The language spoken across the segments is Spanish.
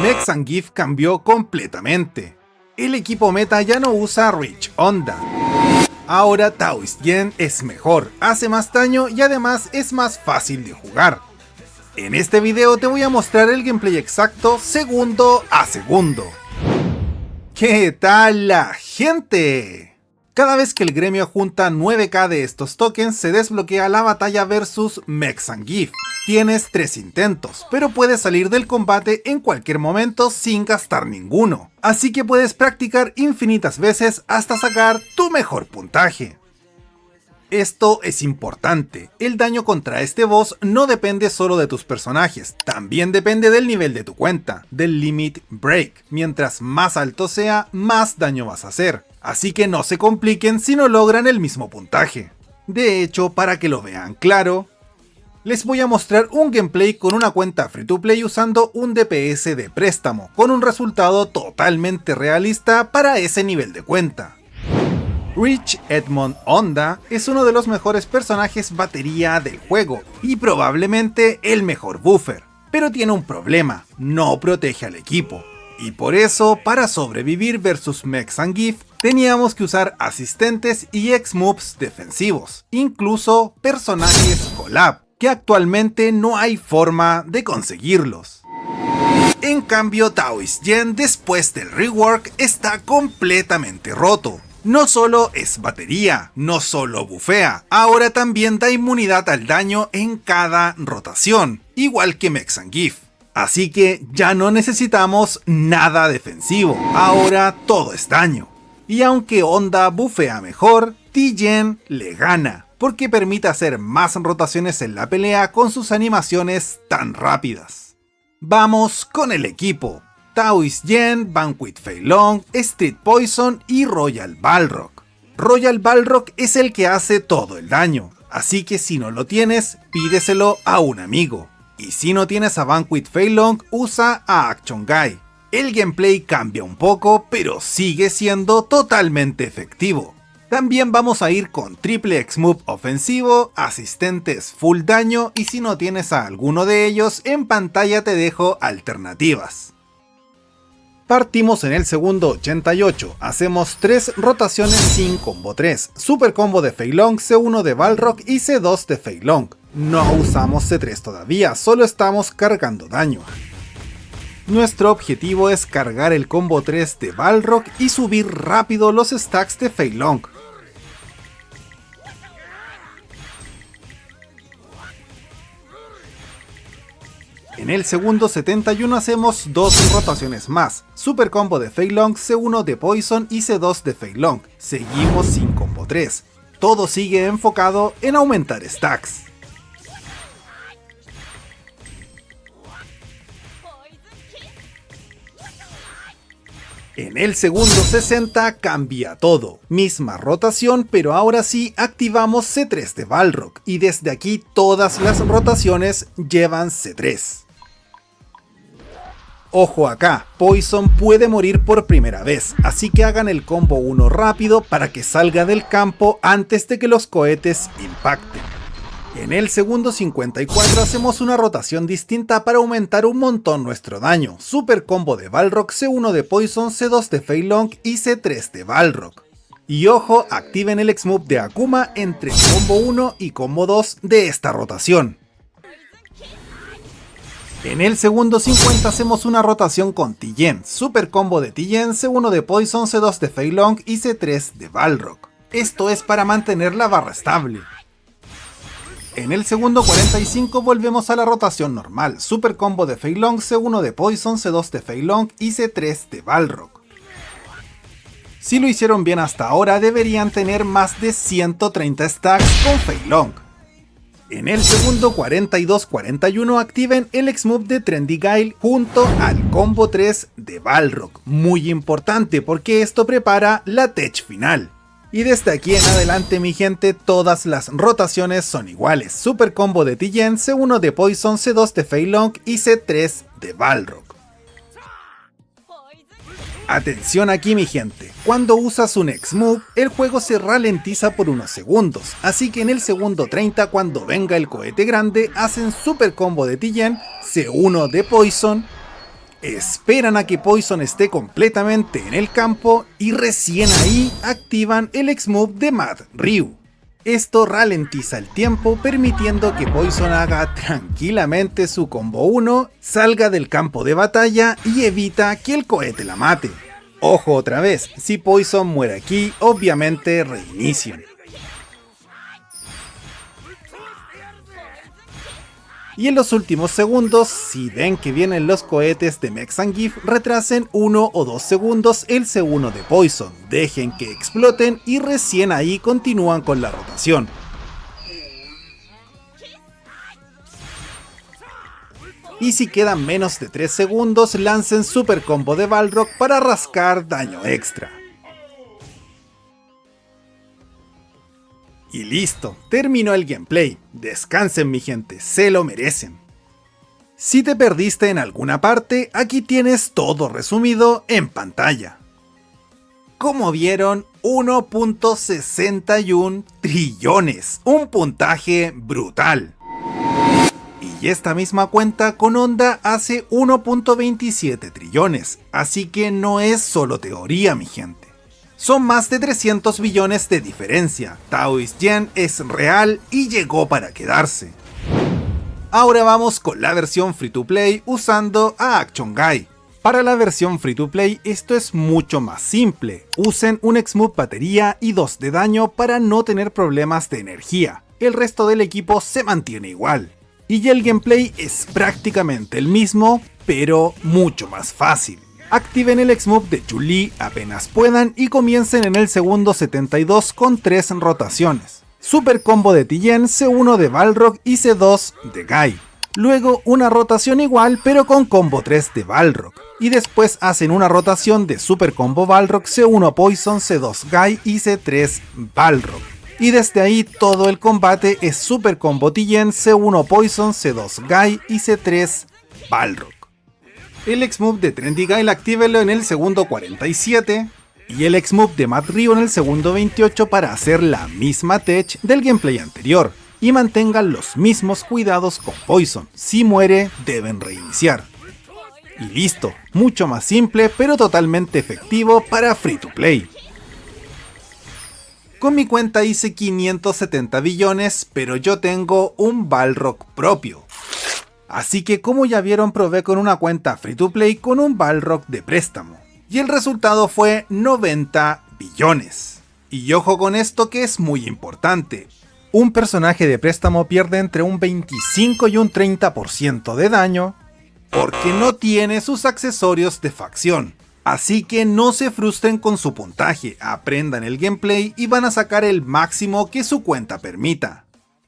Mech Zangief cambió completamente. El equipo meta ya no usa Rich Honda. Ahora Taoist Yen es mejor, hace más daño y además es más fácil de jugar. En este video te voy a mostrar el gameplay exacto segundo a segundo. ¿Qué tal la gente? Cada vez que el gremio junta 9k de estos tokens se desbloquea la batalla versus Mech Zangief. Tienes 3 intentos, pero puedes salir del combate en cualquier momento sin gastar ninguno. Así que puedes practicar infinitas veces hasta sacar tu mejor puntaje. Esto es importante, el daño contra este boss no depende solo de tus personajes, también depende del nivel de tu cuenta, del Limit Break. Mientras más alto sea, más daño vas a hacer, así que no se compliquen si no logran el mismo puntaje. De hecho, para que lo vean claro, les voy a mostrar un gameplay con una cuenta free to play usando un DPS de préstamo, con un resultado totalmente realista para ese nivel de cuenta. Rich Edmond Honda es uno de los mejores personajes batería del juego y probablemente el mejor buffer, pero tiene un problema, no protege al equipo. Y por eso, para sobrevivir versus Mech Zangief, teníamos que usar asistentes y X-Moves defensivos, incluso personajes collab, que actualmente no hay forma de conseguirlos. En cambio, Taoist Yen después del rework está completamente roto. No solo es batería, no solo bufea, ahora también da inmunidad al daño en cada rotación, igual que Mech Zangief. Así que ya no necesitamos nada defensivo, ahora todo es daño. Y aunque Honda bufea mejor, Tijen le gana, porque permite hacer más rotaciones en la pelea con sus animaciones tan rápidas. Vamos con el equipo. Taoist Yen, Banquet Fei Long, Street Poison y Royal Balrog. Royal Balrog es el que hace todo el daño, así que si no lo tienes, pídeselo a un amigo. Y si no tienes a Banquet Fei Long, usa a Action Guy. El gameplay cambia un poco, pero sigue siendo totalmente efectivo. También vamos a ir con triple X-Move ofensivo, asistentes full daño y si no tienes a alguno de ellos, en pantalla te dejo alternativas. Partimos en el segundo 88, hacemos 3 rotaciones sin combo 3, super combo de Fei Long, C1 de Balrog y C2 de Fei Long. No usamos C3 todavía, solo estamos cargando daño. Nuestro objetivo es cargar el combo 3 de Balrog y subir rápido los stacks de Fei Long. En el segundo 71 hacemos 2 rotaciones más, super combo de Fei Long, C1 de Poison y C2 de Fei Long. Seguimos sin combo 3. Todo sigue enfocado en aumentar stacks. En el segundo 60 cambia todo, misma rotación, pero ahora sí activamos C3 de Balrog y desde aquí todas las rotaciones llevan C3. Ojo acá, Poison puede morir por primera vez, así que hagan el combo 1 rápido para que salga del campo antes de que los cohetes impacten. En el segundo 54 hacemos una rotación distinta para aumentar un montón nuestro daño, super combo de Balrog, C1 de Poison, C2 de Fei Long y C3 de Balrog. Y ojo, activen el X-Move de Akuma entre combo 1 y combo 2 de esta rotación. En el segundo 50 hacemos una rotación con Tijen, super combo de Tijen, C1 de Poison, C2 de Fei Long y C3 de Balrog. Esto es para mantener la barra estable. En el segundo 45 volvemos a la rotación normal, super combo de Fei Long, C1 de Poison, C2 de Fei Long y C3 de Balrog. Si lo hicieron bien hasta ahora deberían tener más de 130 stacks con Fei Long. En el segundo 42-41 activen el X-Move de Trendy Guile junto al combo 3 de Balrog, muy importante porque esto prepara la tech final. Y desde aquí en adelante mi gente todas las rotaciones son iguales, super combo de Tijen, C1 de Poison, C2 de Fei Long y C3 de Balrog. Atención aquí mi gente, cuando usas un X-Move, el juego se ralentiza por unos segundos, así que en el segundo 30 cuando venga el cohete grande, hacen super combo de Tijen, C1 de Poison, Esperan a que Poison esté completamente en el campo y recién ahí activan el X-Move de Mad Ryu. Esto ralentiza el tiempo, permitiendo que Poison haga tranquilamente su combo 1, salga del campo de batalla y evita que el cohete la mate. Ojo otra vez, si Poison muere aquí, obviamente reinicio. Y en los últimos segundos, si ven que vienen los cohetes de Mech Zangief, retrasen 1 o 2 segundos el C1 de Poison, dejen que exploten y recién ahí continúan con la rotación. Y si quedan menos de 3 segundos, lancen Super Combo de Balrog para rascar daño extra. Y listo, terminó el gameplay. Descansen mi gente, se lo merecen. Si te perdiste en alguna parte, aquí tienes todo resumido en pantalla. Como vieron, 1.61 trillones, un puntaje brutal. Y esta misma cuenta con Honda hace 1.27 trillones, así que no es solo teoría mi gente. Son más de 300 billones de diferencia, Taoist Yen es real y llegó para quedarse. Ahora vamos con la versión free to play usando a Action Guy. Para la versión free to play esto es mucho más simple, usen un X-Move batería y 2 de daño para no tener problemas de energía, el resto del equipo se mantiene igual. Y el gameplay es prácticamente el mismo, pero mucho más fácil. Activen el X-Move de Chun-Li apenas puedan y comiencen en el segundo 72 con 3 rotaciones. Super combo de Tien, C1 de Balrog y C2 de Guy. Luego una rotación igual pero con combo 3 de Balrog. Y después hacen una rotación de Super combo Balrog, C1 Poison, C2 Guy y C3 Balrog. Y desde ahí todo el combate es Super combo Tien, C1 Poison, C2 Guy y C3 Balrog. El X-Move de Trendy Guy actívenlo en el segundo 47 y el X-Move de Mad Ryu en el segundo 28 para hacer la misma tech del gameplay anterior y mantengan los mismos cuidados con Poison, si muere deben reiniciar. Y listo, mucho más simple pero totalmente efectivo para free to play. Con mi cuenta hice 570 billones, pero yo tengo un Balrog propio. Así que como ya vieron probé con una cuenta free to play con un Balrog de préstamo. Y el resultado fue 90 billones. Y ojo con esto que es muy importante. Un personaje de préstamo pierde entre un 25 y un 30% de daño porque no tiene sus accesorios de facción. Así que no se frustren con su puntaje, aprendan el gameplay y van a sacar el máximo que su cuenta permita.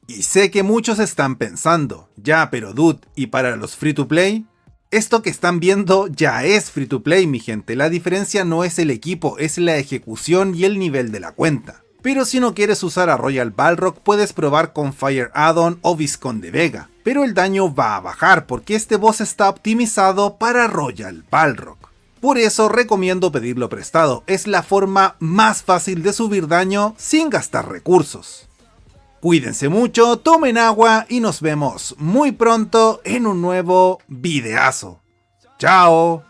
Y sé que muchos están pensando, ya pero dude, ¿y para los free to play? Esto que están viendo ya es free to play mi gente, la diferencia no es el equipo, es la ejecución y el nivel de la cuenta. Pero si no quieres usar a Royal Balrog puedes probar con Fire Addon o Visconde Vega, pero el daño va a bajar porque este boss está optimizado para Royal Balrog. Por eso recomiendo pedirlo prestado, es la forma más fácil de subir daño sin gastar recursos. Cuídense mucho, tomen agua y nos vemos muy pronto en un nuevo videazo. ¡Chao!